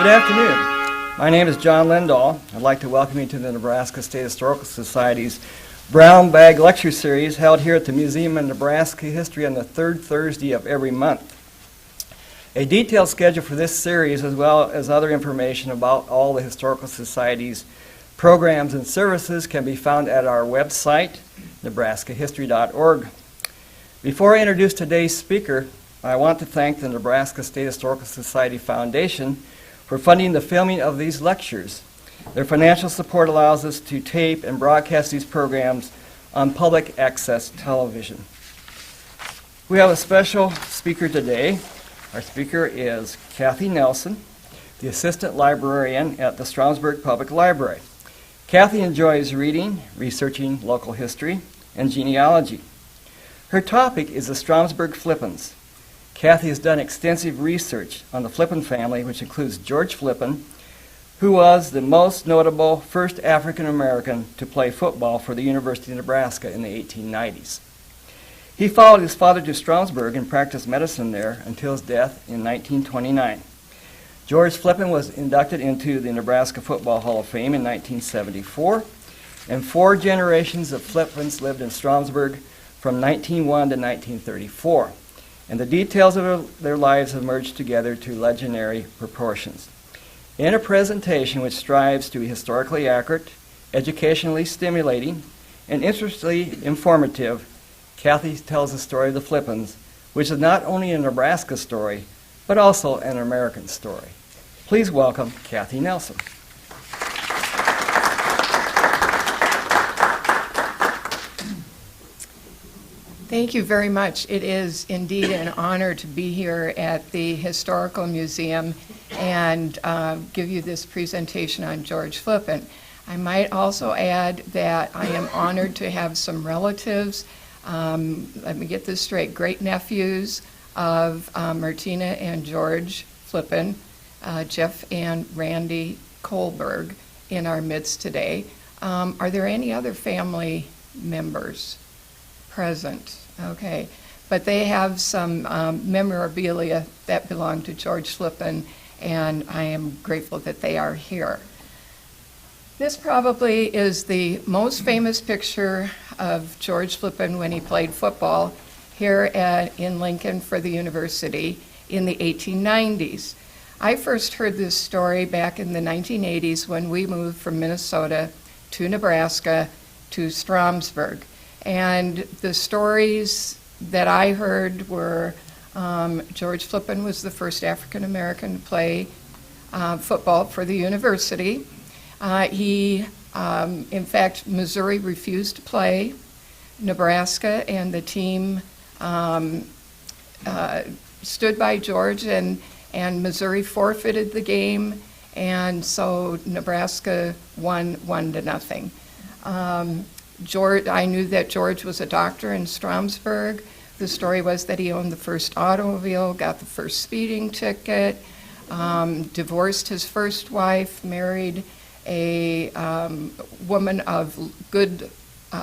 Good afternoon. My name is John Lindahl. I'd like to welcome you to the Nebraska State Historical Society's Brown Bag Lecture Series held here at the Museum of Nebraska History on the third Thursday of every month. A detailed schedule for this series, as well as other information about all the Historical Society's programs and services, can be found at our website, nebraskahistory.org. Before I introduce today's speaker, I want to thank the Nebraska State Historical Society Foundation for funding the filming of these lectures. Their financial support allows us to tape and broadcast these programs on public access television. We have a special speaker today. Our speaker is Kathy Nelson, the Assistant Librarian at the Stromsburg Public Library. Kathy enjoys reading, researching local history, and genealogy. Her topic is the Stromsburg Flippins. Kathy has done extensive research on the Flippin family, which includes George Flippin, who was the most notable first African American to play football for the University of Nebraska in the 1890s. He followed his father to Stromsburg and practiced medicine there until his death in 1929. George Flippin was inducted into the Nebraska Football Hall of Fame in 1974, and 4 generations of Flippins lived in Stromsburg from 1901 to 1934. And the details of their lives have merged together to legendary proportions. In a presentation which strives to be historically accurate, educationally stimulating, and interestingly informative, Kathy tells the story of the Flippins, which is not only a Nebraska story, but also an American story. Please welcome Kathy Nelson. Thank you very much. It is indeed an honor to be here at the Historical Museum and give you this presentation on George Flippin. I might also add that I am honored to have some relatives, let me get this straight, great-nephews of Martina and George Flippin, Jeff and Randy Kohlberg, in our midst today. Are there any other family members present? Okay, but they have some memorabilia that belong to George Flippin, and I am grateful that they are here. This probably is the most famous picture of George Flippin when he played football here in Lincoln for the university in the 1890s. I first heard this story back in the 1980s when we moved from Minnesota to Nebraska to Stromsburg. And the stories that I heard were George Flippin was the first African American to play football for the university. In fact, Missouri refused to play Nebraska, and the team stood by George, and Missouri forfeited the game, and so Nebraska won 1-0. I knew that George was a doctor in Stromsburg. The story was that he owned the first automobile, got the first speeding ticket, divorced his first wife, married a woman of good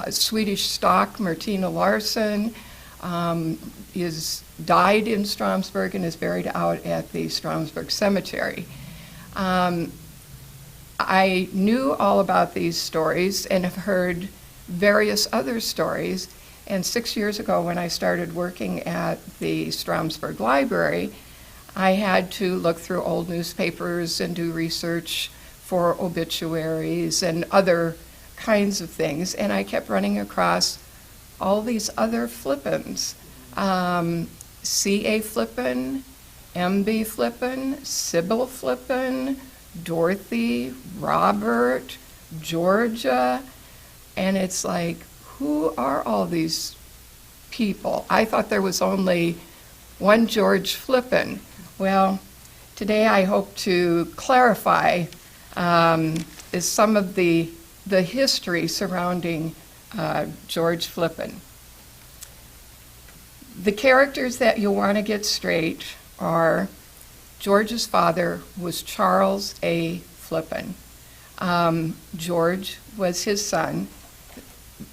Swedish stock, Martina Larsson, died in Stromsburg and is buried out at the Stromsburg Cemetery. I knew all about these stories and have heard various other stories, and 6 years ago when I started working at the Stromsburg Library, I had to look through old newspapers and do research for obituaries and other kinds of things, and I kept running across all these other Flippins. C.A. Flippin, M.B. Flippin, Sybil Flippin, Dorothy, Robert, Georgia, and it's like, who are all these people? I thought there was only one George Flippin. Well, today I hope to clarify is some of the history surrounding George Flippin. The characters that you'll want to get straight are George's father was Charles A. Flippin. George was his son.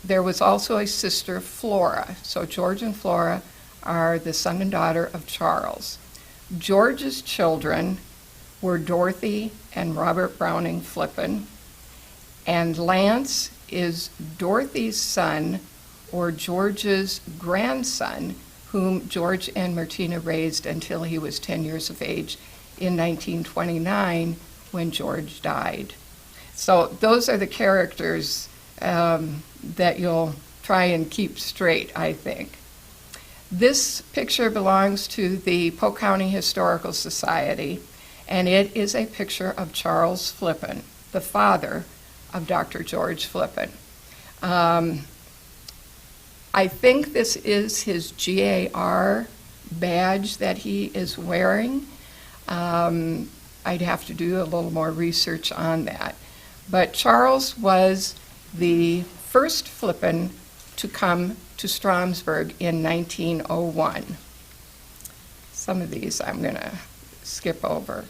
There was also a sister, Flora. So George and Flora are the son and daughter of Charles. George's children were Dorothy and Robert Browning Flippin, and Lance is Dorothy's son or George's grandson, whom George and Martina raised until he was 10 years of age in 1929 when George died. So those are the characters that you'll try and keep straight, I think. This picture belongs to the Polk County Historical Society, and it is a picture of Charles Flippin, the father of Dr. George Flippin. I think this is his GAR badge that he is wearing. I'd have to do a little more research on that. But Charles was the first Flippin to come to Stromsburg in 1901. Some of these I'm going to skip over.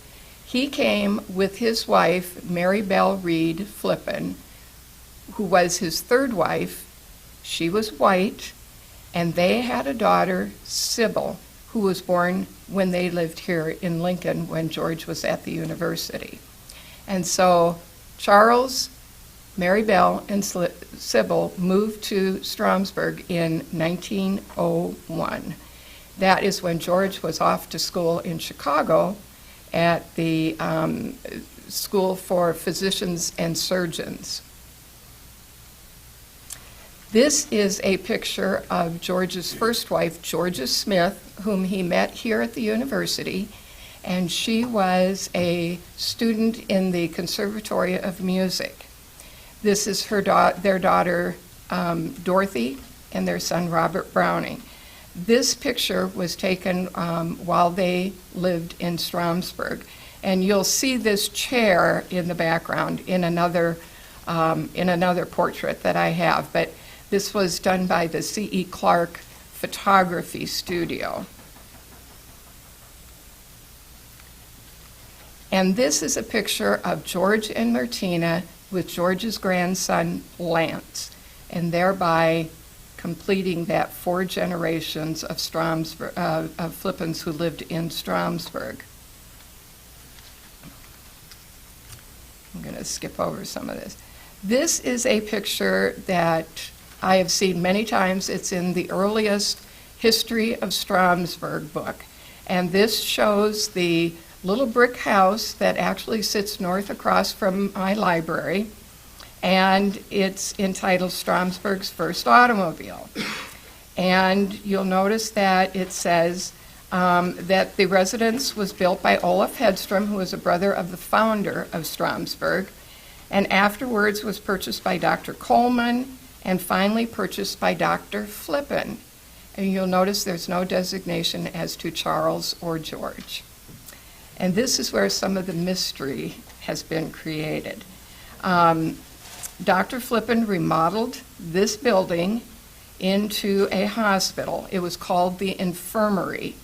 He came with his wife, Mary Bell Reed Flippin, who was his third wife. She was white, and they had a daughter, Sybil, who was born when they lived here in Lincoln when George was at the university. And so Charles, Mary Bell, and Sybil moved to Stromsburg in 1901. That is when George was off to school in Chicago at the School for Physicians and Surgeons. This is a picture of George's first wife, Georgia Smith, whom he met here at the university, and she was a student in the Conservatory of Music. This is their daughter, Dorothy, and their son, Robert Browning. This picture was taken while they lived in Stromsburg, and you'll see this chair in the background in another portrait that I have, but this was done by the C.E. Clark Photography Studio. And this is a picture of George and Martina with George's grandson, Lance, and thereby completing that 4 generations of of Flippins who lived in Stromsburg. I'm going to skip over some of this. This is a picture that I have seen many times. It's in the earliest History of Stromsburg book. And this shows the little brick house that actually sits north across from my library. And it's entitled Stromsburg's First Automobile. And you'll notice that it says that the residence was built by Olaf Hedstrom, who was a brother of the founder of Stromsburg, and afterwards was purchased by Dr. Coleman, and finally purchased by Dr. Flippin. And you'll notice there's no designation as to Charles or George. And this is where some of the mystery has been created. Dr. Flippin remodeled this building into a hospital. It was called the infirmary.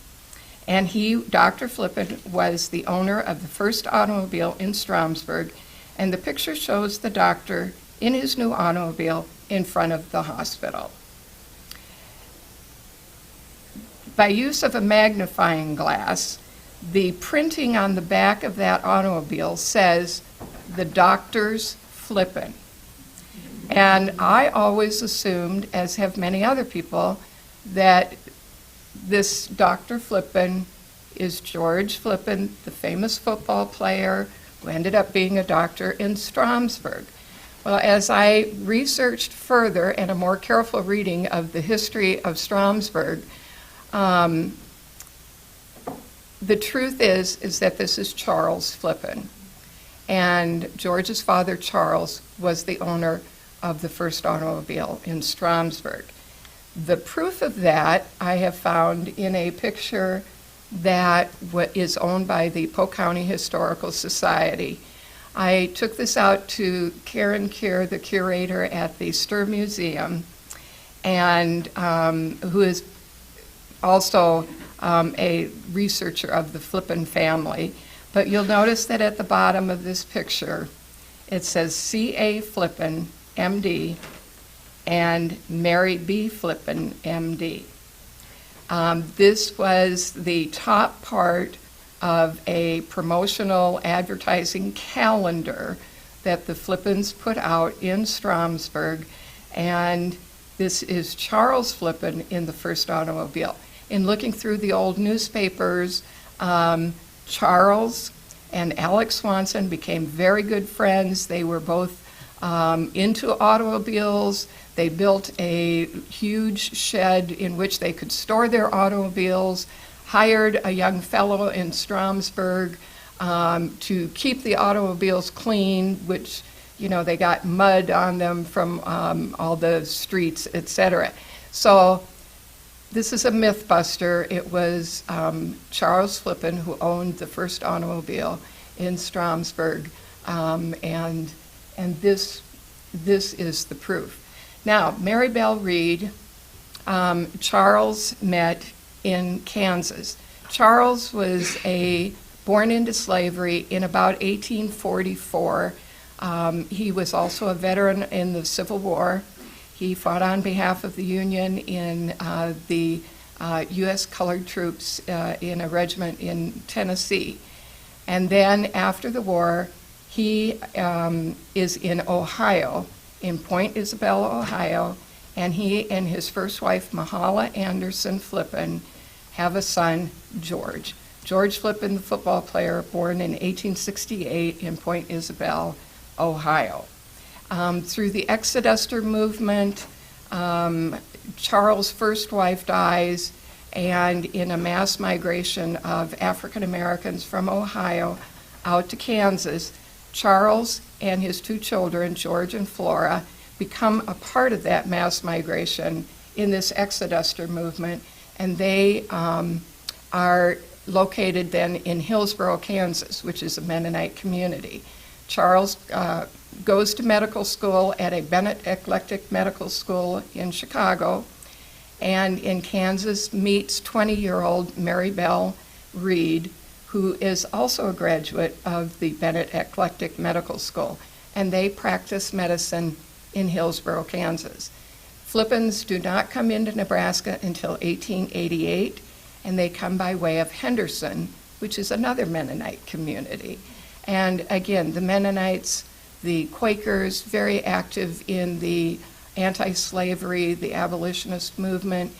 And Dr. Flippin, was the owner of the first automobile in Stromsburg, and the picture shows the doctor in his new automobile in front of the hospital. By use of a magnifying glass, the printing on the back of that automobile says, "The Doctor's Flippin." And I always assumed, as have many other people, that this Dr. Flippin is George Flippin, the famous football player who ended up being a doctor in Stromsburg. Well, as I researched further and a more careful reading of the history of Stromsburg, the truth is that this is Charles Flippin. And George's father, Charles, was the owner of the first automobile in Stromsburg. The proof of that I have found in a picture that is owned by the Polk County Historical Society. I took this out to Karen Keir, the curator at the Stir Museum, and who is also a researcher of the Flippin family. But you'll notice that at the bottom of this picture, it says C.A. Flippin, M.D., and Mary B. Flippin, M.D. This was the top part of a promotional advertising calendar that the Flippins put out in Stromsburg, and this is Charles Flippin in the first automobile. In looking through the old newspapers, Charles and Alex Swanson became very good friends. They were both into automobiles. They built a huge shed in which they could store their automobiles, hired a young fellow in Stromsburg to keep the automobiles clean, which, you know, they got mud on them from all the streets, etc. So this is a myth buster. It was Charles Flippin who owned the first automobile in Stromsburg, and this is the proof. Now, Mary Bell Reed, Charles met in Kansas. Charles was born into slavery in about 1844. He was also a veteran in the Civil War. He fought on behalf of the Union in the U.S. colored troops in a regiment in Tennessee. And then after the war, he is in Ohio, in Point Isabel, Ohio, and he and his first wife, Mahala Anderson Flippin, have a son, George. George Flippin, the football player, born in 1868 in Point Isabel, Ohio. Through the Exodusters movement, Charles' first wife dies, and in a mass migration of African Americans from Ohio out to Kansas, Charles and his two children, George and Flora, become a part of that mass migration in this Exodusters movement, and they are located then in Hillsborough, Kansas, which is a Mennonite community. Charles goes to medical school at a Bennett Eclectic Medical School in Chicago, and in Kansas meets 20-year-old Mary Bell Reed, who is also a graduate of the Bennett Eclectic Medical School, and they practice medicine in Hillsborough, Kansas. Flippins do not come into Nebraska until 1888, and they come by way of Henderson, which is another Mennonite community. And again, the Mennonites, the Quakers, very active in the anti-slavery, the abolitionist movement.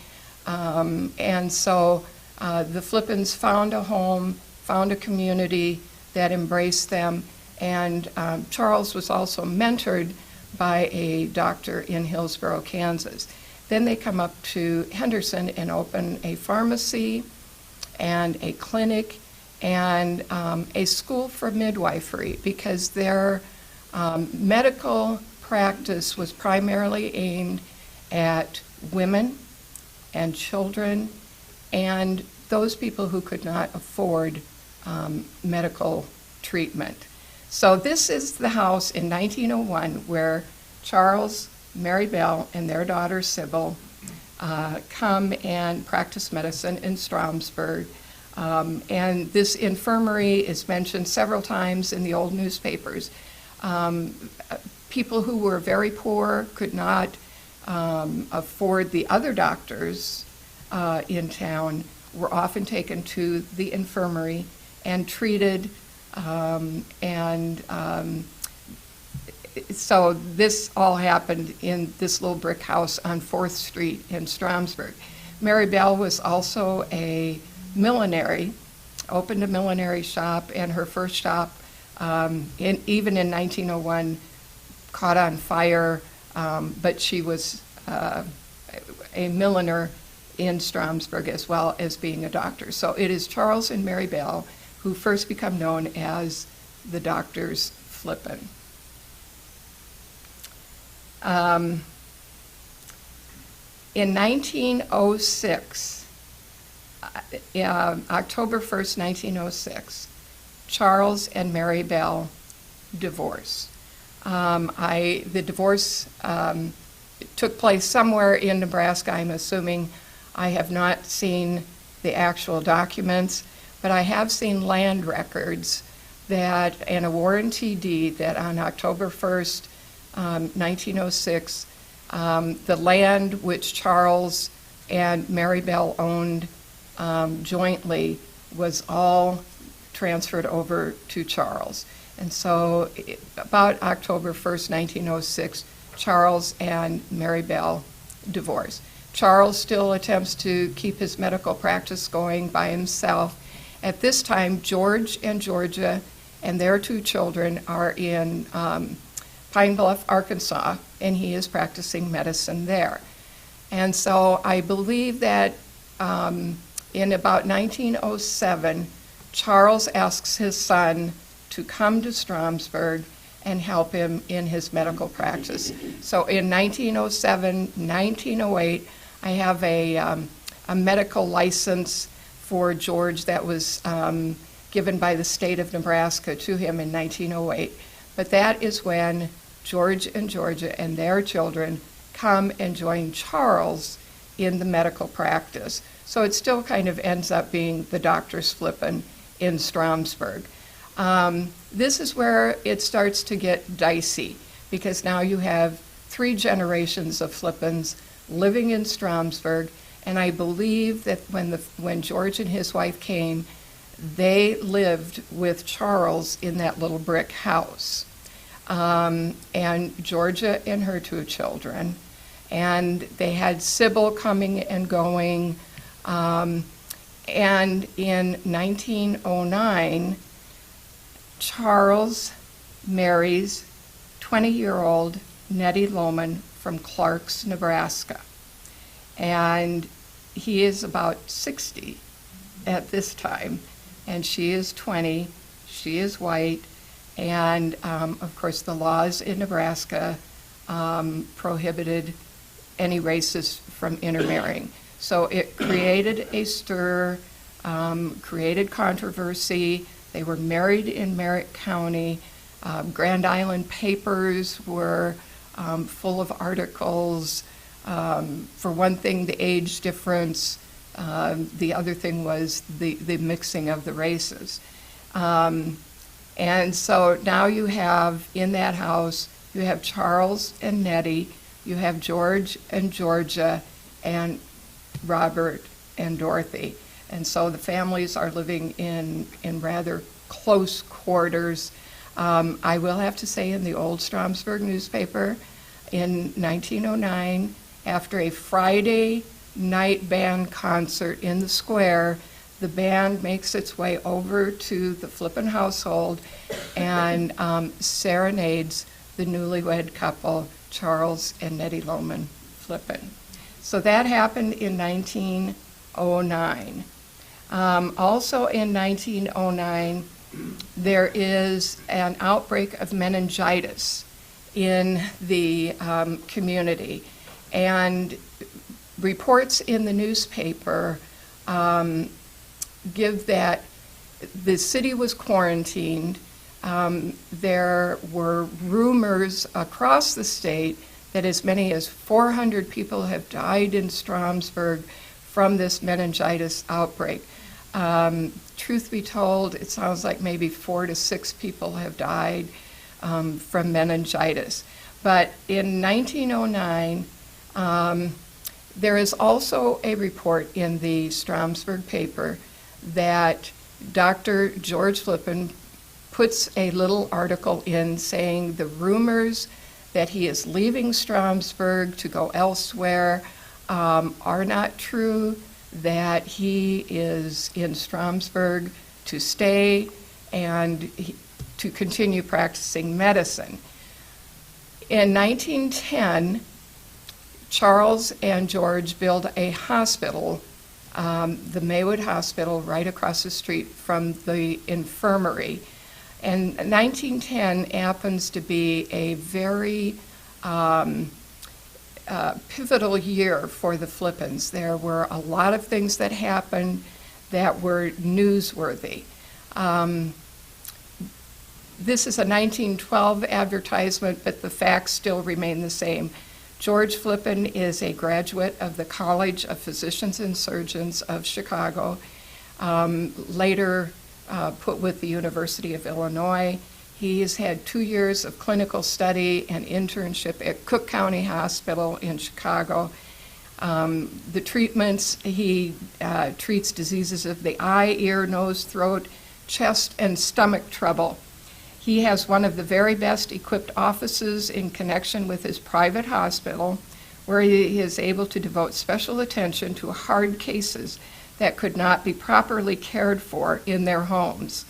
And so the Flippins found a home, found a community that embraced them. And Charles was also mentored by a doctor in Hillsborough, Kansas. Then they come up to Henderson and open a pharmacy and a clinic and a school for midwifery, because their medical practice was primarily aimed at women and children and those people who could not afford medical treatment. So this is the house in 1901 where Charles, Mary Bell, and their daughter Sybil come and practice medicine in Stromsburg. And this infirmary is mentioned several times in the old newspapers. People who were very poor could not afford the other doctors in town were often taken to the infirmary and treated. So this all happened in this little brick house on 4th Street in Stromsburg. Mary Bell was also a millinery, opened a millinery shop, and her first shop, even in 1901, caught on fire, but she was a milliner in Stromsburg as well as being a doctor. So it is Charles and Mary Bell who first become known as the Doctors Flippin. In 1906, October 1st, 1906, Charles and Mary Bell divorce. The divorce took place somewhere in Nebraska, I'm assuming. I have not seen the actual documents, but I have seen land records and a warranty deed that on October 1st, 1906, the land which Charles and Mary Bell owned jointly was all transferred over to Charles. And so about October 1st, 1906, Charles and Mary Bell divorce. Charles still attempts to keep his medical practice going by himself. At this time, George and Georgia and their 2 children are in Pine Bluff, Arkansas, and he is practicing medicine there. And so I believe that in about 1907, Charles asks his son to come to Stromsburg and help him in his medical practice. So in 1907, 1908, I have a medical license for George that was given by the state of Nebraska to him in 1908. But that is when George and Georgia and their children come and join Charles in the medical practice. So it still kind of ends up being the Doctor's Flippin in Stromsburg. This is where it starts to get dicey, because now you have 3 generations of Flippins living in Stromsburg, and I believe that when George and his wife came, they lived with Charles in that little brick house. And Georgia and her 2 children, and they had Sybil coming and going, and in 1909, Charles marries 20-year-old Nettie Lohman from Clarks, Nebraska. And he is about 60 at this time, and she is 20. She is white, and of course the laws in Nebraska prohibited any races from intermarrying. So it created a stir, created controversy. They were married in Merritt County. Grand Island papers were full of articles. For one thing, the age difference. The other thing was the mixing of the races. And so now you have, in that house, you have Charles and Nettie, you have George and Georgia, and Robert and Dorothy. And so the families are living in rather close quarters. I will have to say, in the old Stromsburg newspaper in 1909, after a Friday night band concert in the square, the band makes its way over to the Flippin household and serenades the newlywed couple, Charles and Nettie Lohman Flippin. So that happened in 1909. Also in 1909, there is an outbreak of meningitis in the community. And reports in the newspaper give that the city was quarantined. There were rumors across the state that as many as 400 people have died in Stromsburg from this meningitis outbreak. Truth be told, it sounds like maybe 4 to 6 people have died from meningitis. But in 1909, there is also a report in the Stromsburg paper that Dr. George Flippin puts a little article in saying the rumors that he is leaving Stromsburg to go elsewhere are not true, that he is in Stromsburg to stay and to continue practicing medicine. In 1910, Charles and George build a hospital, the Maywood Hospital, right across the street from the infirmary. And 1910 happens to be a very pivotal year for the Flippins. There were a lot of things that happened that were newsworthy. This is a 1912 advertisement, but the facts still remain the same. George Flippin is a graduate of the College of Physicians and Surgeons of Chicago, later put with the University of Illinois. He has had 2 years of clinical study and internship at Cook County Hospital in Chicago. The treatments, he treats diseases of the eye, ear, nose, throat, chest and stomach trouble. He has one of the very best equipped offices in connection with his private hospital, where he is able to devote special attention to hard cases that could not be properly cared for in their homes.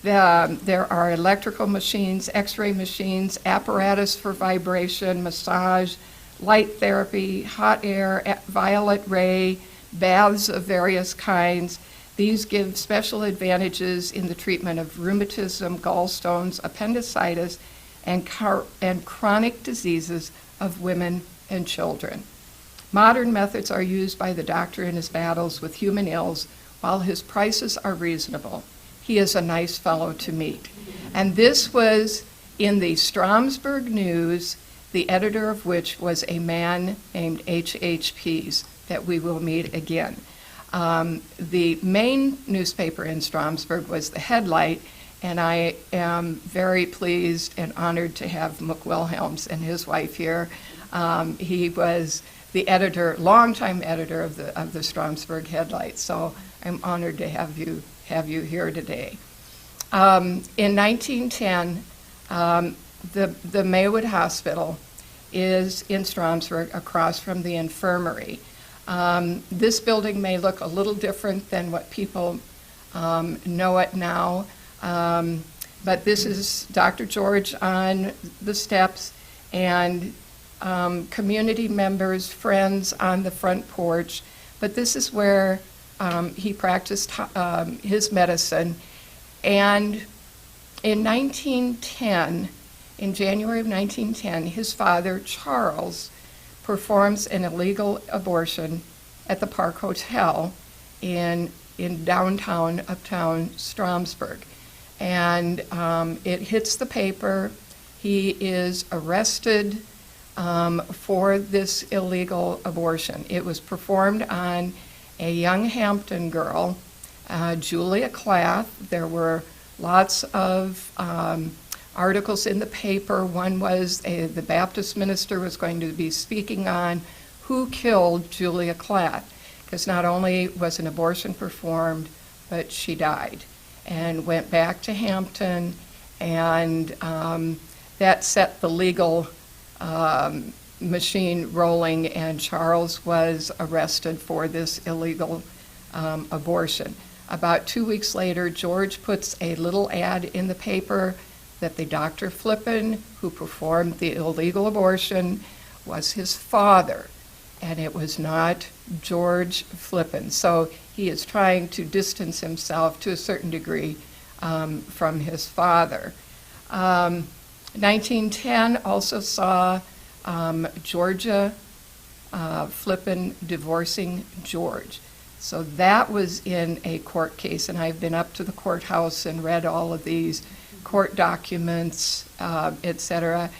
There are electrical machines, x-ray machines, apparatus for vibration, massage, light therapy, hot air, violet ray, baths of various kinds. These give special advantages in the treatment of rheumatism, gallstones, appendicitis, and chronic diseases of women and children. Modern methods are used by the doctor in his battles with human ills, while his prices are reasonable. He is a nice fellow to meet. And this was in the Stromsburg News, the editor of which was a man named H. Pease, that we will meet again. The main newspaper in Stromsburg was the Headlight, and I am very pleased and honored to have Mook Wilhelms and his wife here. He was the editor, longtime editor of the Stromsburg Headlight, so I'm honored to have you here today. In 1910, the Maywood Hospital is in Stromsburg, across from the infirmary. This building may look a little different than what people know it now, but this is Dr. George on the steps, and community members, friends on the front porch. But this is where he practiced his medicine. And in 1910, in January of 1910, his father, Charles, performs an illegal abortion at the Park Hotel in downtown, uptown Stromsburg. And it hits the paper. He is arrested for this illegal abortion. It was performed on a young Hampton girl, Julia Clath. There were lots of articles in the paper. One was the Baptist minister was going to be speaking on who killed Julia Clath, because not only was an abortion performed, but she died and went back to Hampton, and that set the legal machine rolling, and Charles was arrested for this illegal abortion. About 2 weeks later, George puts a little ad in the paper that the Dr. Flippin, who performed the illegal abortion, was his father, and it was not George Flippin. So he is trying to distance himself to a certain degree from his father. 1910 also saw Georgia Flippin divorcing George. So that was in a court case, and I've been up to the courthouse and read all of these court documents, etc.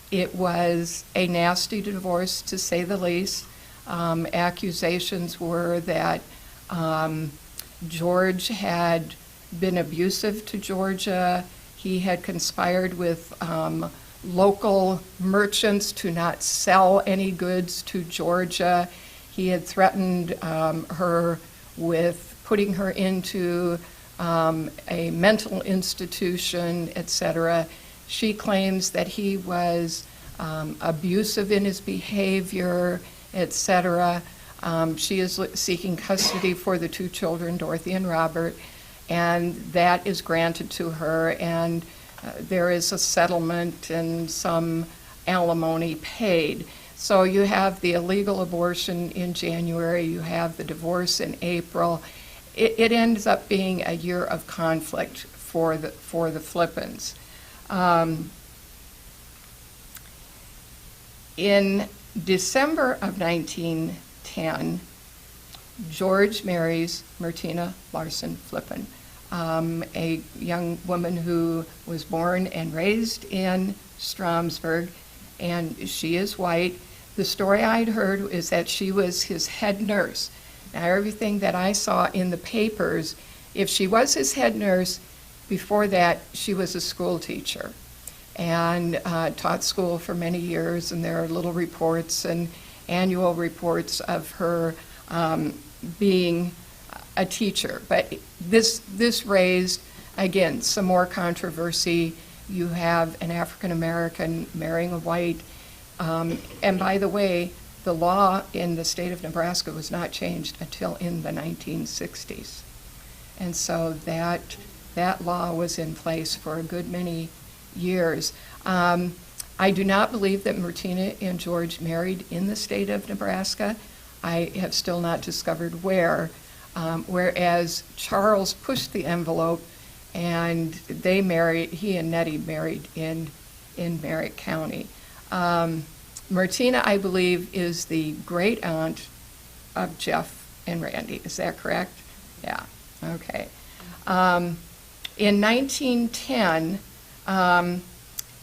It was a nasty divorce, to say the least. Accusations were that George had been abusive to Georgia. He had conspired with local merchants to not sell any goods to Georgia. He had threatened her with putting her into a mental institution, etc. She claims that he was abusive in his behavior, etc. She is seeking custody for the two children, Dorothy and Robert, and that is granted to her, and there is a settlement and some alimony paid. So you have the illegal abortion in January, you have the divorce in April. It ends up being a year of conflict for the Flippins. In December of 1910, George marries Martina Larson Flippin, a young woman who was born and raised in Stromsburg, and she is white. The story I'd heard is that she was his head nurse. Now, everything that I saw in the papers, if she was his head nurse, before that, she was a school teacher and taught school for many years, and there are little reports and annual reports of her being a teacher. But this raised, again, some more controversy. You have an African American marrying a white. And by the way, the law in the state of Nebraska was not changed until in the 1960s. And so that law was in place for a good many years. I do not believe that Martina and George married in the state of Nebraska. I have still not discovered where, whereas Charles pushed the envelope and he and Nettie married in Merritt County. Martina, I believe, is the great aunt of Jeff and Randy. Is that correct? Yeah, okay. In 1910,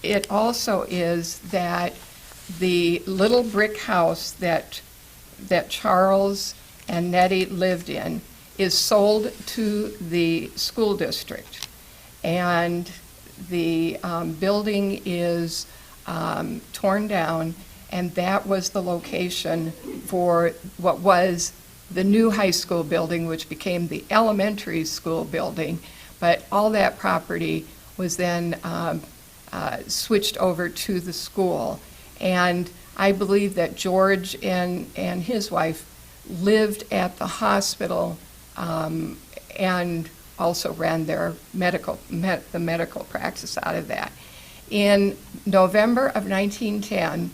it also is that the little brick house that Charles and Nettie lived in is sold to the school district. And the building is torn down, and that was the location for what was the new high school building, which became the elementary school building. But all that property was then switched over to the school. And I believe that George and his wife lived at the hospital and also ran their medical practice out of that. In November of 1910,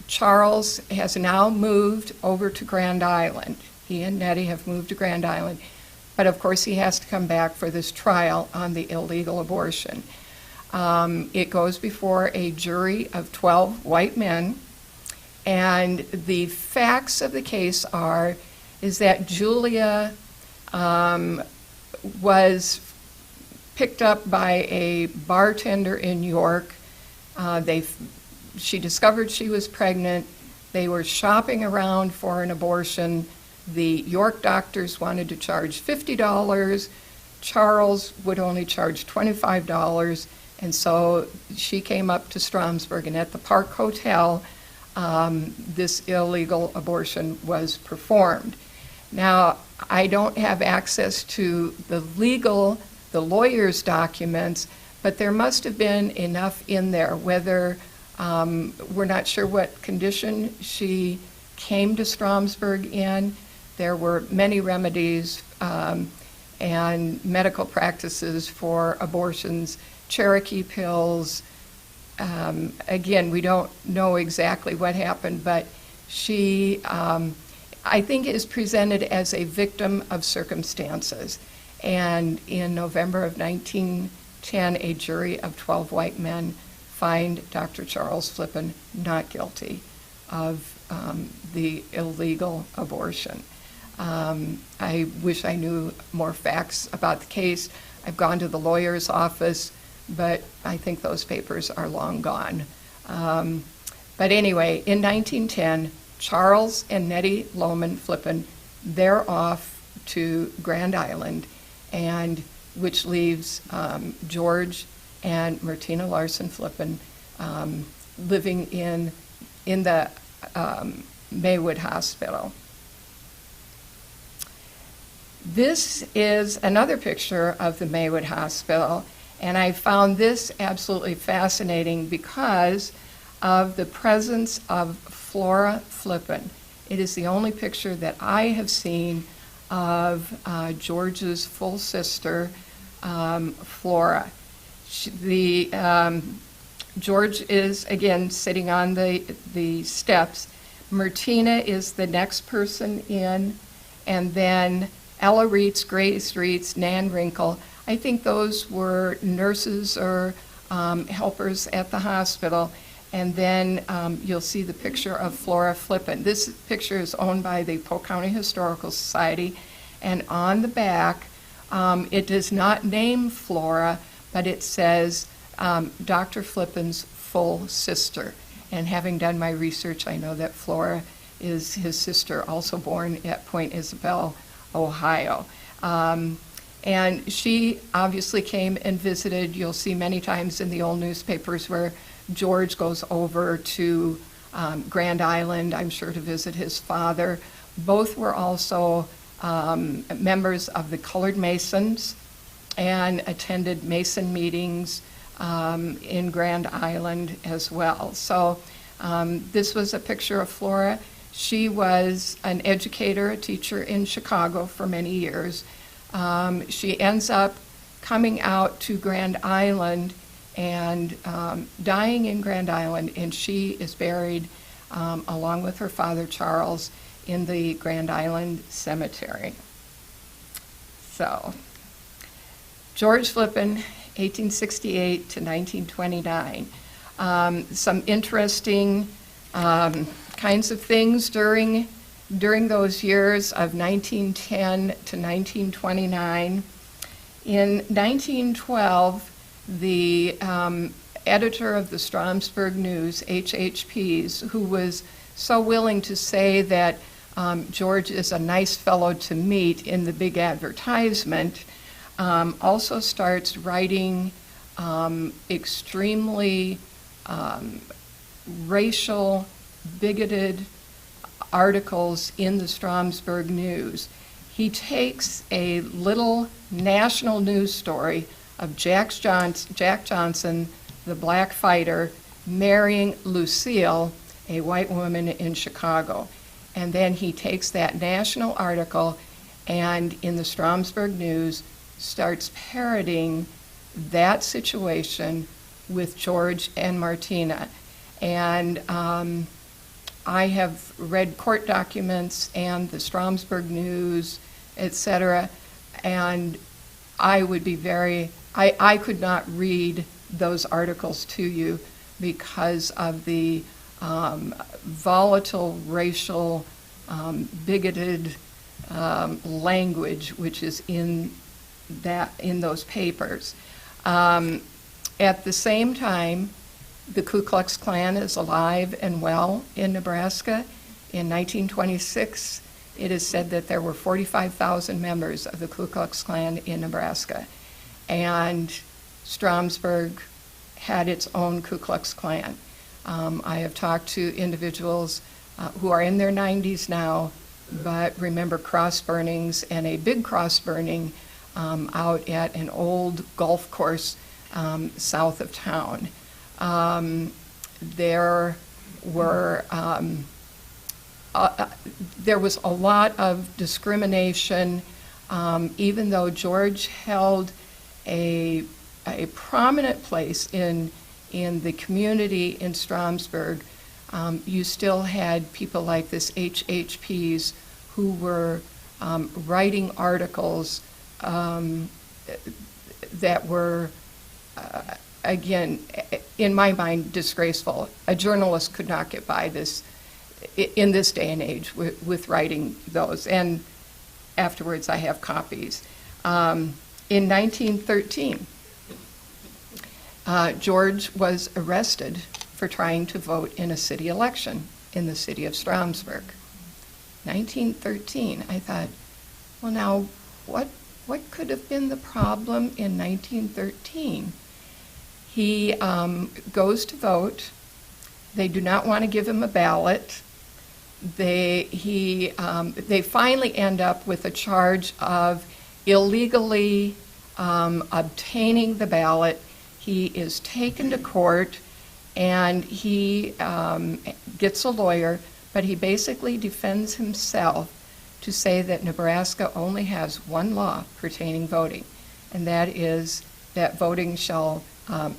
Charles has now moved over to Grand Island. He and Nettie have moved to Grand Island. But of course, he has to come back for this trial on the illegal abortion. It goes before a jury of 12 white men. And the facts of the case is that Julia was picked up by a bartender in York. She discovered she was pregnant. They were shopping around for an abortion. The York doctors wanted to charge $50. Charles would only charge $25. And so she came up to Stromsburg, and at the Park Hotel, this illegal abortion was performed. Now, I don't have access to the lawyer's documents, but there must have been enough in there, whether we're not sure what condition she came to Stromsburg in. There were many remedies and medical practices for abortions, Cherokee pills. Again, we don't know exactly what happened, but she, I think, is presented as a victim of circumstances. And in November of 1910, a jury of 12 white men fined Dr. Charles Flippin not guilty of the illegal abortion. I wish I knew more facts about the case. I've gone to the lawyer's office, but I think those papers are long gone. But anyway, in 1910, Charles and Nettie Lohman Flippin, they're off to Grand Island, and which leaves George and Martina Larson Flippin living in the Maywood Hospital. This is another picture of the Maywood Hospital, and I found this absolutely fascinating because of the presence of Flora Flippin. It is the only picture that I have seen of George's full sister, Flora. George is, again, sitting on the steps. Martina is the next person in, and then Ella Reitz, Grace Reitz, Nan Wrinkle. I think those were nurses or helpers at the hospital. And then you'll see the picture of Flora Flippin. This picture is owned by the Polk County Historical Society. And on the back, it does not name Flora, but it says Dr. Flippin's full sister. And having done my research, I know that Flora is his sister, also born at Point Isabel, Ohio. And she obviously came and visited. You'll see many times in the old newspapers where George goes over to Grand Island, I'm sure, to visit his father. Both were also members of the Colored Masons and attended Mason meetings in Grand Island as well. So this was a picture of Flora. She was an educator, a teacher in Chicago for many years. She ends up coming out to Grand Island and dying in Grand Island, and she is buried along with her father Charles in the Grand Island Cemetery. So, George Flippin, 1868 to 1929. Some interesting kinds of things during those years of 1910 to 1929. In 1912, the editor of the Stromsburg News, H.H. who was so willing to say that George is a nice fellow to meet in the big advertisement, also starts writing extremely racial, bigoted articles in the Stromsburg News. He takes a little national news story of Jack Johnson, the black fighter, marrying Lucille, a white woman in Chicago. And then he takes that national article and in the Stromsburg News starts parroting that situation with George and Martina. And I have read court documents and the Stromsburg News, etc., and I would be I could not read those articles to you because of the volatile, racial, bigoted language which is in those papers. At the same time, the Ku Klux Klan is alive and well in Nebraska. In 1926, it is said that there were 45,000 members of the Ku Klux Klan in Nebraska. And Stromsburg had its own Ku Klux Klan. I have talked to individuals who are in their 90s now, but remember cross burnings and a big cross burning out at an old golf course south of town. There was a lot of discrimination, even though George held a prominent place in the community in Stromsburg. You still had people like this HHPs who were writing articles that were again, in my mind, disgraceful. A journalist could not get by this in this day and age with writing those. And afterwards, I have copies. In 1913, George was arrested for trying to vote in a city election in the city of Stromsburg. 1913. I thought, well, now, what could have been the problem in 1913? He goes to vote. They do not want to give him a ballot. They finally end up with a charge of illegally obtaining the ballot. He is taken to court, and he gets a lawyer, but he basically defends himself to say that Nebraska only has one law pertaining voting, and that is that voting shall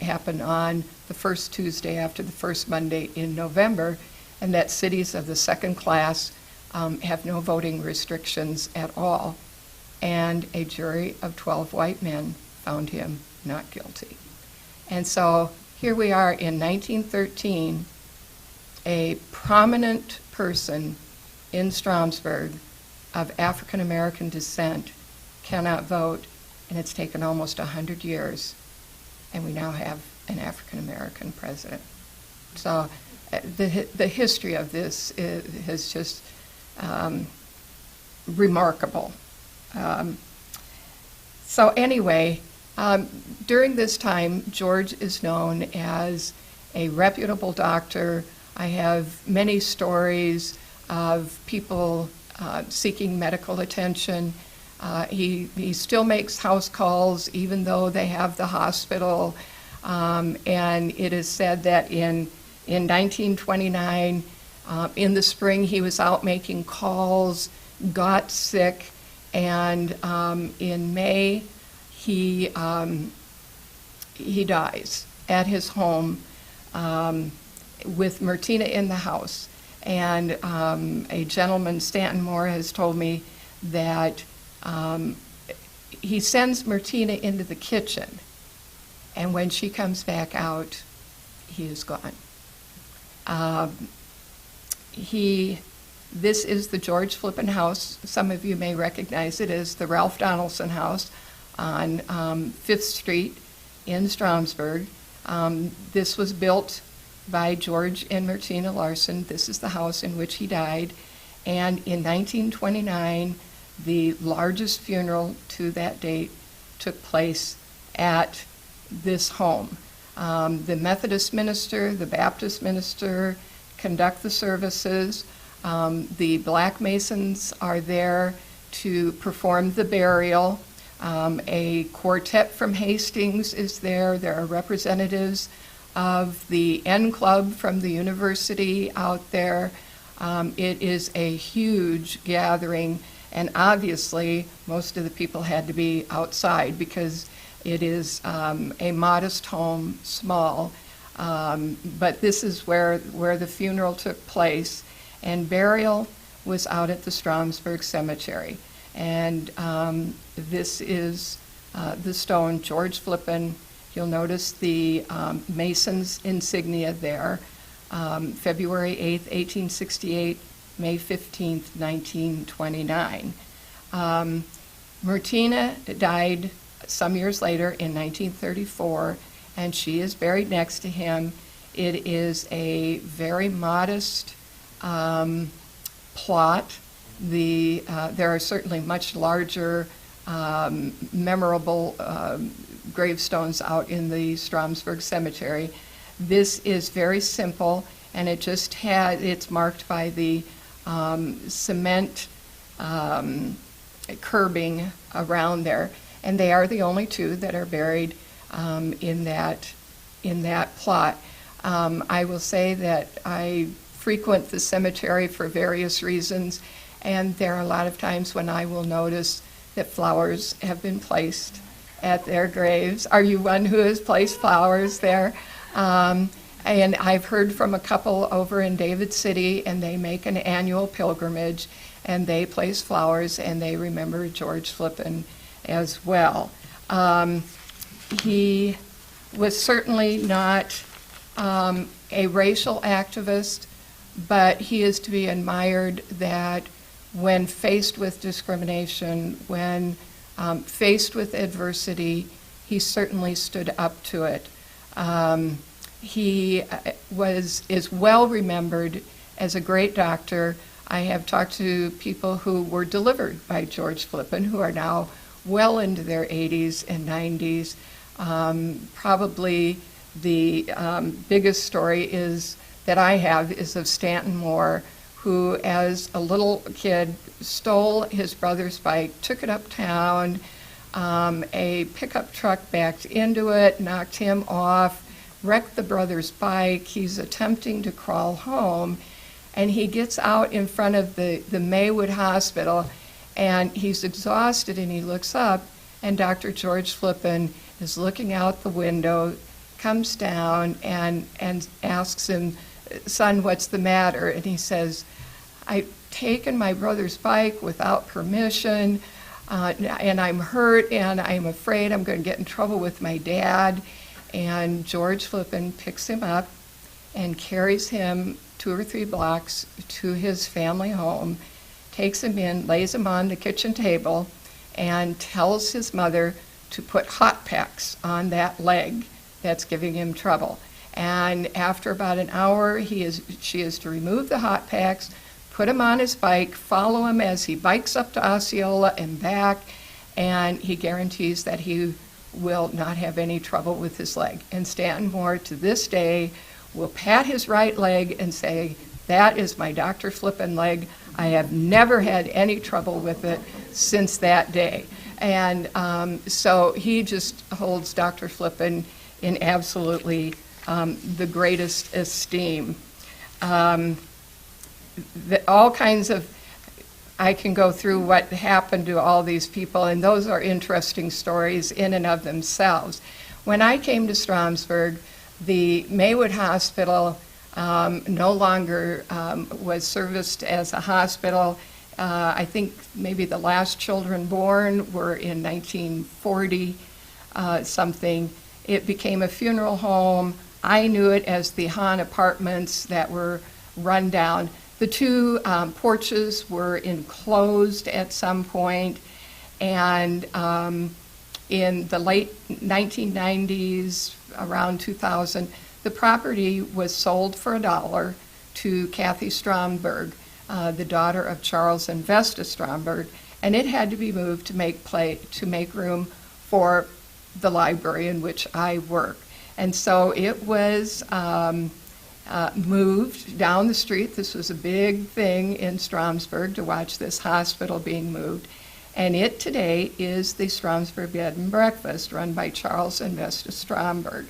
happen on the first Tuesday after the first Monday in November, and that cities of the second class have no voting restrictions at all. And a jury of 12 white men found him not guilty. And so here we are in 1913, a prominent person in Stromsburg of African American descent cannot vote, and it's taken almost 100 years, and we now have an African American president. So the history of this is just remarkable. So anyway, during this time, George is known as a reputable doctor. I have many stories of people seeking medical attention. He still makes house calls even though they have the hospital. And it is said that in 1929, in the spring, he was out making calls, got sick, and in May, he dies at his home with Martina in the house. And a gentleman, Stanton Moore, has told me that he sends Martina into the kitchen, and when she comes back out, he is gone. This is the George Flippin house. Some of you may recognize it as the Ralph Donaldson house on 5th Street in Stromsburg. This was built by George and Martina Larson. This is the house in which he died. And in 1929, the largest funeral to that date took place at this home. The Methodist minister, the Baptist minister conduct the services. The Black Masons are there to perform the burial. A quartet from Hastings is there. There are representatives of the N Club from the university out there. It is a huge gathering, and obviously most of the people had to be outside because it is a modest home, small, but this is where the funeral took place, and burial was out at the Stromsburg Cemetery. And this is the stone, George Flippin. You'll notice the Mason's insignia there. February 8th, 1868, May 15th, 1929. Martina died some years later in 1934, and she is buried next to him. It is a very modest plot. There are certainly much larger, memorable gravestones out in the Stromsburg Cemetery. This is very simple, and it's marked by the cement curbing around there, and they are the only two that are buried in that plot. I will say that I frequent the cemetery for various reasons, and there are a lot of times when I will notice that flowers have been placed at their graves. Are you one who has placed flowers there? And I've heard from a couple over in David City, and they make an annual pilgrimage, and they place flowers, and they remember George Flippin as well. He was certainly not a racial activist, but he is to be admired that when faced with discrimination, when faced with adversity, he certainly stood up to it. He is well remembered as a great doctor. I have talked to people who were delivered by George Flippin who are now well into their 80s and 90s. Probably the biggest story that I have is of Stanton Moore, who as a little kid stole his brother's bike, took it uptown, a pickup truck backed into it, knocked him off, wrecked the brother's bike. He's attempting to crawl home, and he gets out in front of the Maywood Hospital, and he's exhausted, and he looks up, and Dr. George Flippin is looking out the window, comes down, and asks him, "Son, what's the matter?" And he says, "I've taken my brother's bike without permission, and I'm hurt, and I'm afraid I'm going to get in trouble with my dad." And George Flippin picks him up and carries him 2 or 3 blocks to his family home, takes him in, lays him on the kitchen table, and tells his mother to put hot packs on that leg that's giving him trouble. And after about an hour, she is to remove the hot packs, put him on his bike, follow him as he bikes up to Osceola and back, and he guarantees that he will not have any trouble with his leg. And Stanton Moore, to this day, will pat his right leg and say, "That is my Dr. Flippin leg. I have never had any trouble with it since that day. And so he just holds Dr. Flippin in absolutely the greatest esteem. All kinds of, I can go through what happened to all these people, and those are interesting stories in and of themselves. When I came to Stromsburg, the Maywood Hospital no longer was serviced as a hospital. I think maybe the last children born were in 1940 something. It became a funeral home. I knew it as the Hahn Apartments that were run down. The two porches were enclosed at some point, and in the late 1990s, around 2000, the property was sold for $1 to Kathy Stromberg, the daughter of Charles and Vesta Stromberg, and it had to be moved to make room for the library in which I work. And so it was moved down the street. This was a big thing in Stromsburg to watch this hospital being moved. And it today is the Stromsburg Bed and Breakfast run by Charles and Vesta Stromberg.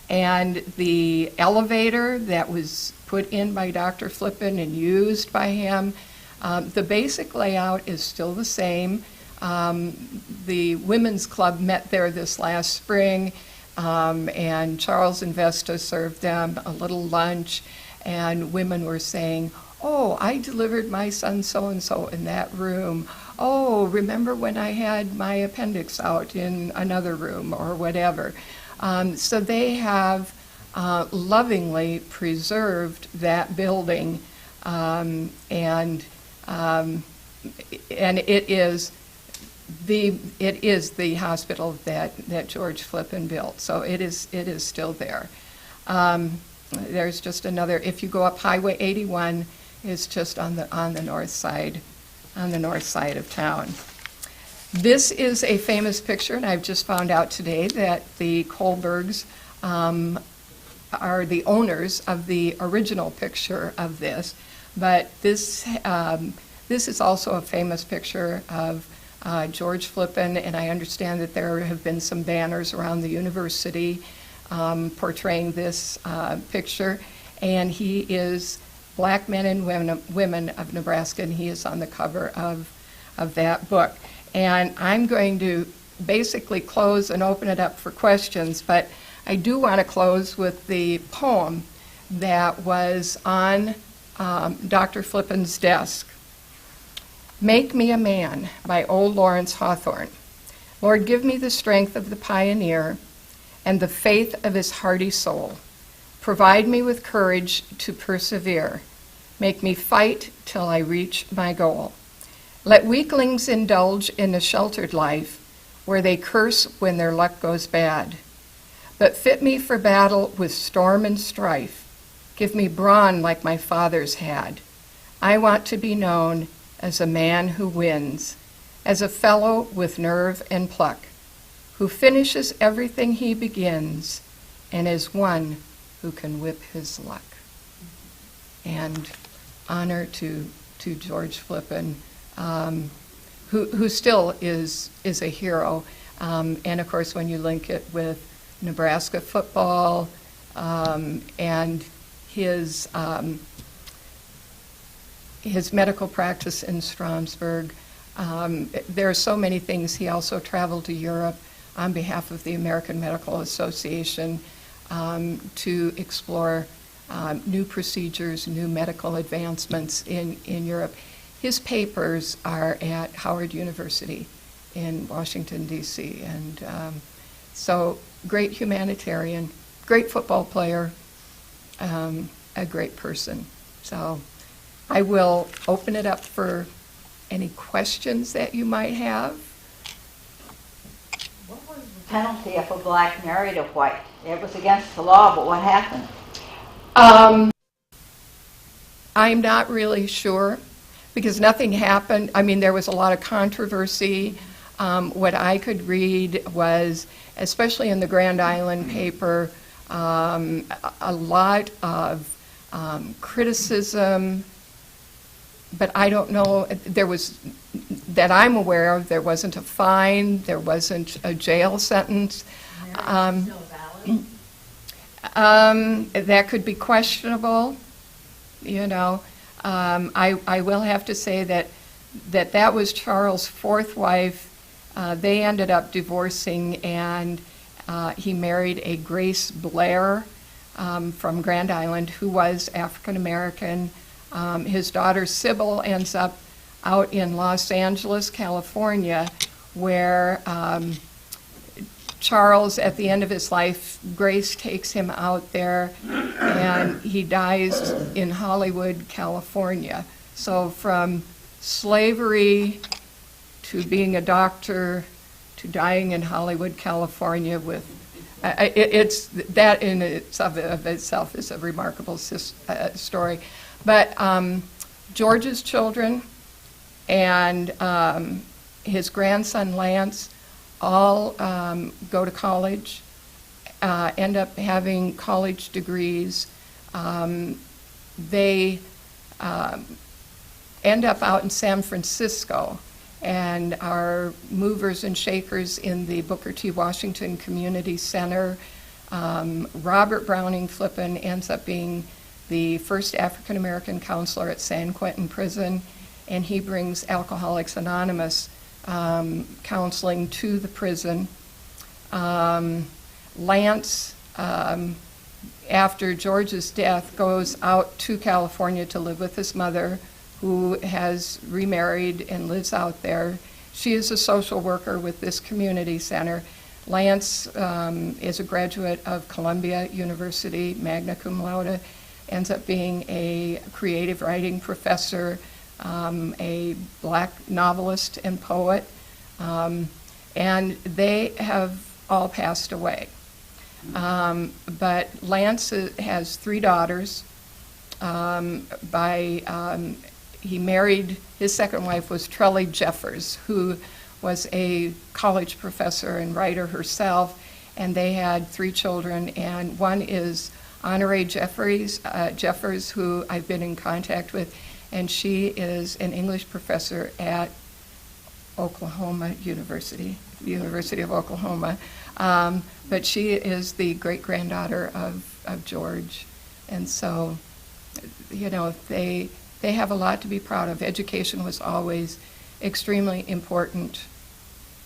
And the elevator that was put in by Dr. Flippin and used by him, the basic layout is still the same. The Women's Club met there this last spring, and Charles and Vesta served them a little lunch, and women were saying, "Oh, I delivered my son so-and-so in that room. Oh, remember when I had my appendix out in another room," or whatever. So they have lovingly preserved that building, and it is the hospital that George Flippin built. So it is still there. There's just another. If you go up Highway 81, it's just on the north side of town. This is a famous picture, and I've just found out today that the Kohlbergs are the owners of the original picture of this. But this is also a famous picture of George Flippin, and I understand that there have been some banners around the university portraying this picture. And he is Black Men and Women of Nebraska, and he is on the cover of that book. And I'm going to basically close and open it up for questions, but I do want to close with the poem that was on Dr. Flippin's desk. Make Me a Man by old Lawrence Hawthorne. Lord, give me the strength of the pioneer and the faith of his hardy soul. Provide me with courage to persevere. Make me fight till I reach my goal. Let weaklings indulge in a sheltered life where they curse when their luck goes bad. But fit me for battle with storm and strife. Give me brawn like my fathers had. I want to be known as a man who wins, as a fellow with nerve and pluck, who finishes everything he begins, and is one who can whip his luck. And honor to George Flippin, who still is a hero. And of course, when you link it with Nebraska football and his medical practice in Stromsburg, there are so many things. He also traveled to Europe on behalf of the American Medical Association to explore new procedures, new medical advancements in Europe. His papers are at Howard University in Washington, D.C. And so great humanitarian, great football player, a great person. So I will open it up for any questions that you might have. What was the penalty if a black married a white? It was against the law, but what happened? I'm not really sure because nothing happened. I mean, there was a lot of controversy. What I could read was, especially in the Grand Island paper, a lot of criticism but I don't know, there was, that I'm aware of, there wasn't a fine, there wasn't a jail sentence. That could be questionable, you know. I will have to say that was Charles' fourth wife. They ended up divorcing, and he married a Grace Blair from Grand Island, who was African American. His daughter Sybil ends up out in Los Angeles, California, where Charles, at the end of his life, Grace takes him out there, and he dies in Hollywood, California. So from slavery to being a doctor to dying in Hollywood, California, with it's that in itself is a remarkable story. But George's children and his grandson Lance all go to college, end up having college degrees. They end up out in San Francisco and are movers and shakers in the Booker T. Washington Community Center. Robert Browning Flippin ends up being the first African American counselor at San Quentin Prison, and he brings Alcoholics Anonymous counseling to the prison. Lance, after George's death, goes out to California to live with his mother, who has remarried and lives out there. She is a social worker with this community center. Lance is a graduate of Columbia University, magna cum laude, ends up being a creative writing professor, a black novelist and poet, and they have all passed away. But Lance has three daughters. He married, his second wife was Trellie Jeffers, who was a college professor and writer herself, and they had three children, and one is Honore Jeffers, who I've been in contact with, and she is an English professor at Oklahoma University of Oklahoma. But she is the great-granddaughter of George. And so, you know, they have a lot to be proud of. Education was always extremely important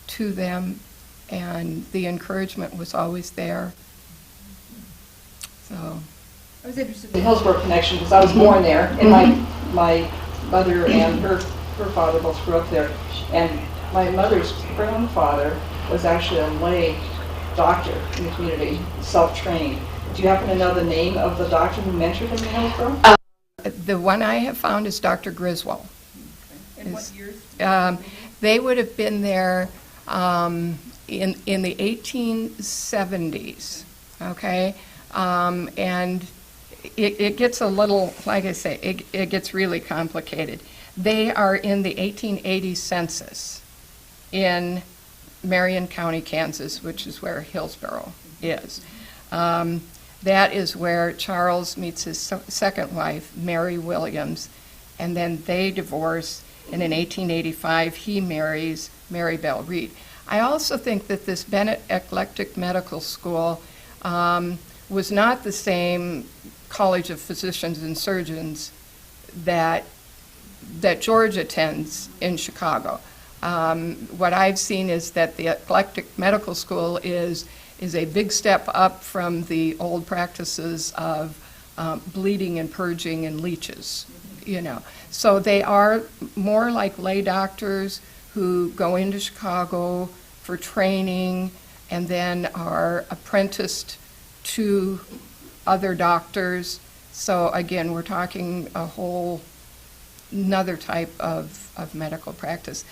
to them, and the encouragement was always there. So I was interested in the Hillsborough connection because I was born there, and my mother and her father both grew up there. And my mother's grandfather was actually a lay doctor in the community, self-trained. Do you happen to know the name of the doctor who mentored him in Hillsborough? The one I have found is Dr. Griswold. Okay. In what years? They would have been there in the 1870s, okay? And it gets a little, like I say, it gets really complicated. They are in the 1880 census in Marion County, Kansas, which is where Hillsborough is. That is where Charles meets his second wife, Mary Williams, and then they divorce, and in 1885 he marries Mary Bell Reed. I also think that this Bennett Eclectic Medical School was not the same College of Physicians and Surgeons that George attends in Chicago. What I've seen is that the Eclectic Medical School is a big step up from the old practices of bleeding and purging and leeches, you know. So they are more like lay doctors who go into Chicago for training and then are apprenticed to other doctors. So again, we're talking a whole another type of medical practice.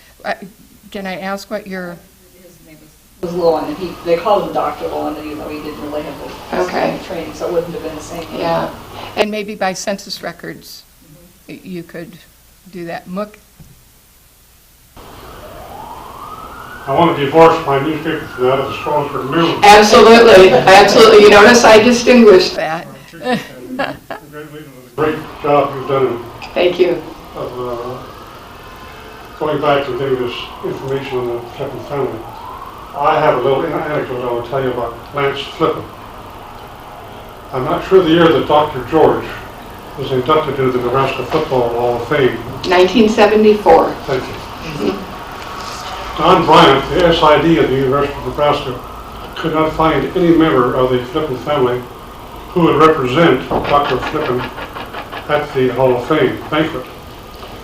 Can I ask what your... His name was Lowen, and they called him Dr. Lowen, even though he didn't really have the training, so it wouldn't have been the same thing. Yeah, and maybe by census records you could do that. Mook? I want to divorce my newspaper for that of the Stromsburg News. Absolutely, absolutely. You notice I distinguished that. Congratulations on the great job you've done Thank you. of going back and getting this information on the Flippin family, I have a little anecdote I will tell you about Lance Flippin. I'm not sure the year that Dr. George was inducted into the Nebraska Football Hall of Fame. 1974. Thank you. Don Bryant, the SID at the University of Nebraska, could not find any member of the Flippin family who would represent Dr. Flippin at the Hall of Fame banquet.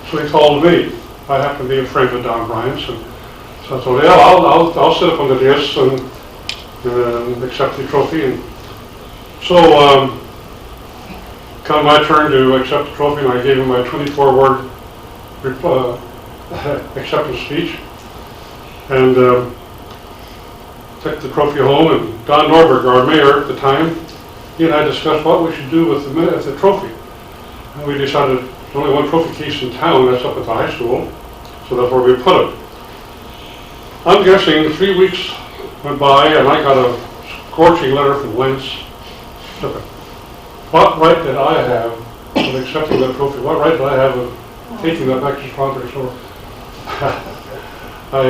So he called me. I happen to be a friend of Don Bryant's, and so I told him, yeah, I'll sit up on the dais and accept the trophy. And so come my turn to accept the trophy, and I gave him my 24-word acceptance speech, and took the trophy home. And Don Norberg, our mayor at the time, he and I discussed what we should do with the trophy. And we decided there's only one trophy case in town, that's up at the high school, so that's where we put it. I'm guessing 3 weeks went by and I got a scorching letter from Lance Flippin. What right did I have of accepting that trophy? What right did I have of taking that back to Stromsburg? So I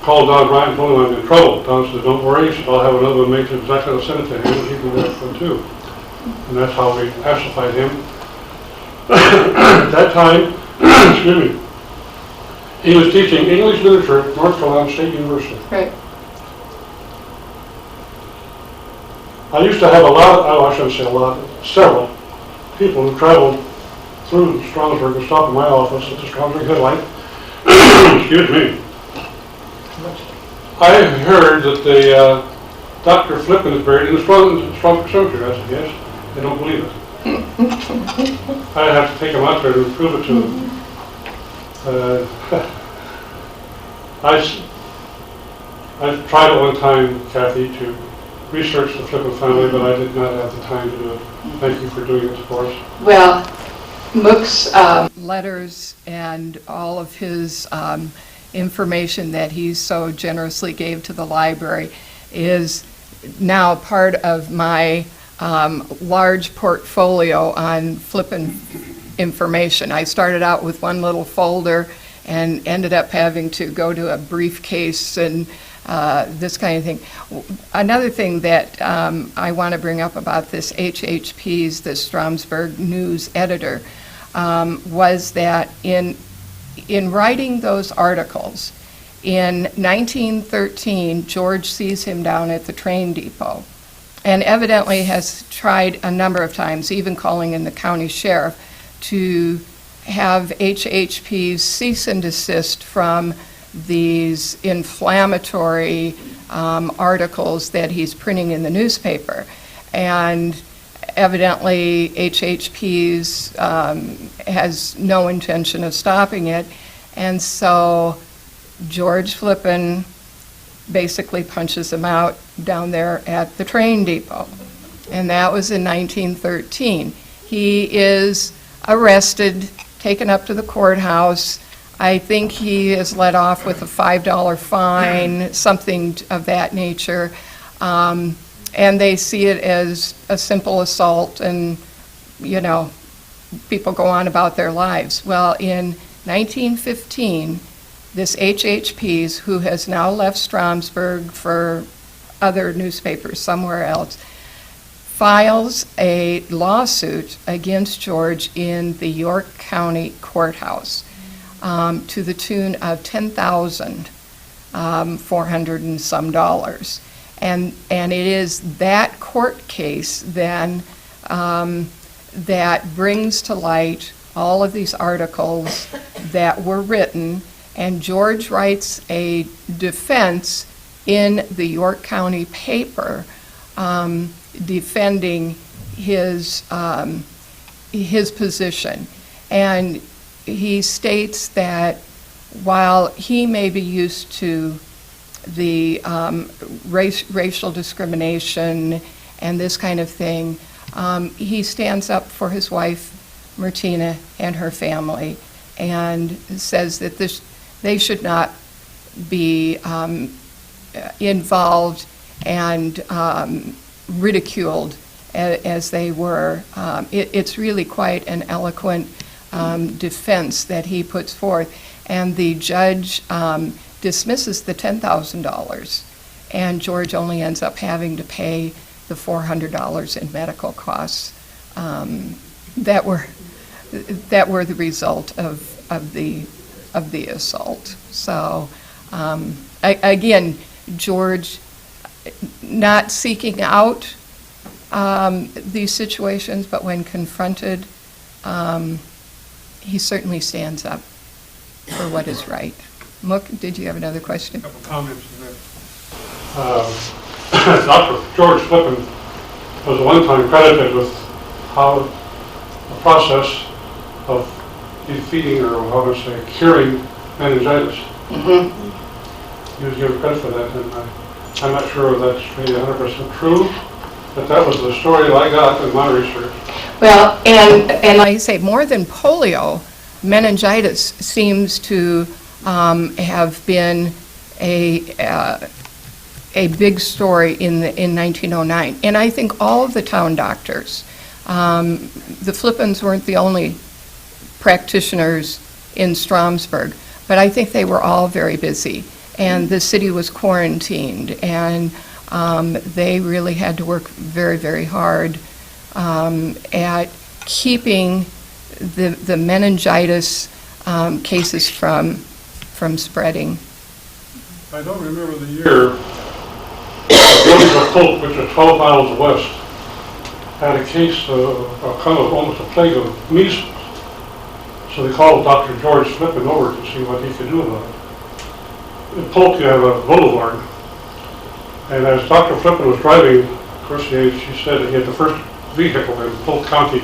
called Don Bryant and told him I'm in trouble. Don said, don't worry, he said, I'll have another one made to exactly the send it to him, and he can do that one too. And that's how we pacified him. At that time, excuse me, he was teaching English literature at North Carolina State University. Right. I used to have a lot, I shouldn't say a lot, several people who traveled through Stromsburg and stopped in my office at the Stromsburg Headlight. Excuse me. I heard that the Dr. Flippin is buried in the Stromsburg Cemetery. I said, yes, they don't believe it. I'd have to take them out there to prove it to them. I tried at one time, Kathy, to research the Flippin family, but I did not have the time to do it. Thank you for doing it for us. Well, Mook's Letters and all of his information that he so generously gave to the library is now part of my large portfolio on Flippin information. I started out with one little folder and ended up having to go to a briefcase and this kind of thing. Another thing that I want to bring up about this HHP's, the Stromsburg News editor, was that in writing those articles, in 1913, George sees him down at the train depot and evidently has tried a number of times, even calling in the county sheriff, to have HHP's cease and desist from these inflammatory articles that he's printing in the newspaper. And evidently HHP's has no intention of stopping it. And so George Flippin basically punches him out down there at the train depot. And that was in 1913. He is arrested, taken up to the courthouse. I think he is let off with a $5 fine, something of that nature. And they see it as a simple assault and, you know, people go on about their lives. Well, in 1915, this HHP's, who has now left Stromsburg for other newspapers somewhere else, files a lawsuit against George in the York County Courthouse to the tune of $10,400 and some dollars. And it is that court case then that brings to light all of these articles that were written, and George writes a defense in the York County paper defending his position. And he states that while he may be used to the racial discrimination and this kind of thing, he stands up for his wife, Martina, and her family, and says that they should not be involved and ridiculed as they were. It's really quite an eloquent defense that he puts forth. and the judge dismisses the $10,000, and George only ends up having to pay the $400 in medical costs that were the result of the assault. So again, George not seeking out these situations, but when confronted, he certainly stands up for what is right. Mook, did you have another question? A couple comments on that. Dr. George Flippin was one time credited with how the process of defeating, or how to say, curing meningitis. Mm-hmm. He was given credit for that, and I'm not sure if that's really 100% true, but that was the story that I got in my research. Well, and like I say, more than polio, meningitis seems to have been a big story in 1909. And I think all of the town doctors, the Flippins weren't the only practitioners in Stromsburg, but I think they were all very busy. And the city was quarantined, and they really had to work very, very hard at keeping the meningitis cases from spreading. I don't remember the year. The village of Polk, which is 12 miles west, had a case of kind of almost a plague of measles. So they called Dr. George Flippin over to see what he could do about it. In Polk, you have a boulevard. And as Dr. Flippin was driving, of course, she said that he had the first vehicle in Polk County.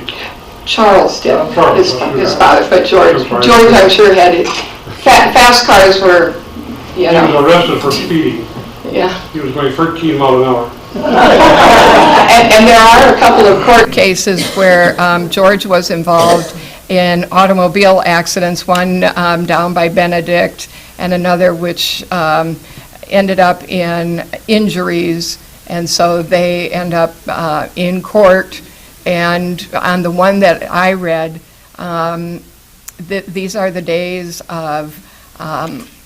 Charles did, Charles, his father, but George, I'm sure had it. Fast cars were, He was arrested for speeding. Yeah. He was going 13 miles an hour. And there are a couple of court cases where George was involved in automobile accidents, one down by Benedict and another which ended up in injuries, and so they end up in court. And on the one that I read, these are the days of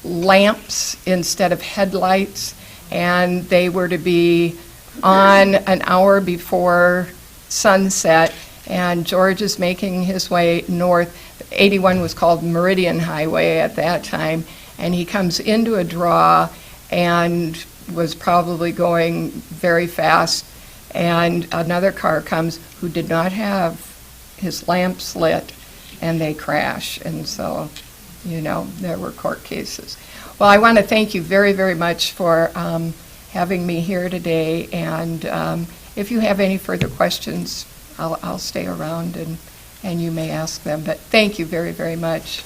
lamps instead of headlights, and they were to be on an hour before sunset, and George is making his way north. 81 was called Meridian Highway at that time, and he comes into a draw and was probably going very fast, and another car comes who did not have his lamps lit, and they crash. And so, there were court cases. Well, I want to thank you very, very much for having me here today, and if you have any further questions, I'll stay around and you may ask them. But thank you very, very much.